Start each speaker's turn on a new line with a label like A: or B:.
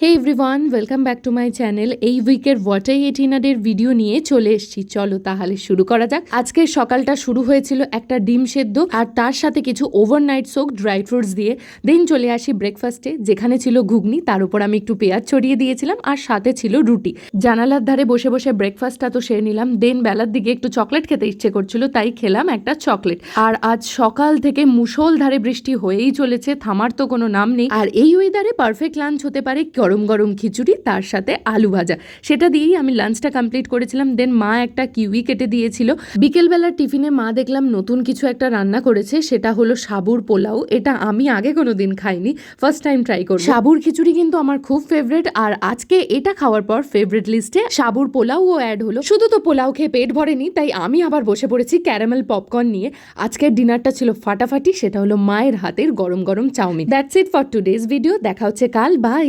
A: Hey everyone, welcome back to my channel. এই উইকের water এটিনাদের video নিয়ে চলে এসেছি। চলো তাহলে শুরু করা যাক। আজকের সকালটা শুরু হয়েছিল একটা ডিম সেদ্ধ আর তার সাথে কিছু ওভারনাইট সোক ড্রাই ফ্রুটস দিয়ে। দেন চলে আসি ব্রেকফাস্টে, যেখানে ছিল ঘুগনি, তার উপর আমি একটু পেঁয়াজ ছড়িয়ে দিয়েছিলাম আর সাথে ছিল রুটি। জানালার ধারে বসে বসে ব্রেকফাস্টটা তো সেরে নিলাম। দেন বেলার দিকে একটু চকলেট খেতে ইচ্ছে করছিল, তাই খেলাম একটা চকলেট। আর আজ সকাল থেকে মুষলধারে বৃষ্টি হয়েই চলেছে, থামার তো কোনো নাম নেই। আর এই ওয়েদারে পারফেক্ট লাঞ্চ হতে পারে গরম গরম খিচুড়ি, তার সাথে আলু ভাজা। সেটা দিয়েই আমি লাঞ্চটা কমপ্লিট করেছিলাম। দেন মা একটা কিউই কেটে দিয়েছিল। বিকেলবেলার টিফিনে মা দেখলাম নতুন কিছু একটা রান্না করেছে, সেটা হলো সাবুর পোলাও। এটা আমি আগে কোনোদিন খাইনি, ফার্স্ট টাইম ট্রাই করব। সাবুর খিচুড়ি কিন্তু আমার খুব ফেভারিট, আর আজকে এটা খাওয়ার পর ফেভারিট লিস্টে সাবুর পোলাওও অ্যাড হলো। শুধু তো পোলাও খেয়ে পেট ভরেনি, তাই আমি আবার বসে পড়েছি ক্যারামেল পপকর্ন নিয়ে। আজকের ডিনারটা ছিল ফাটাফাটি, সেটা হলো মায়ের হাতের গরম গরম chowmein. That's it for today's video. দেখা হচ্ছে কাল, বাই।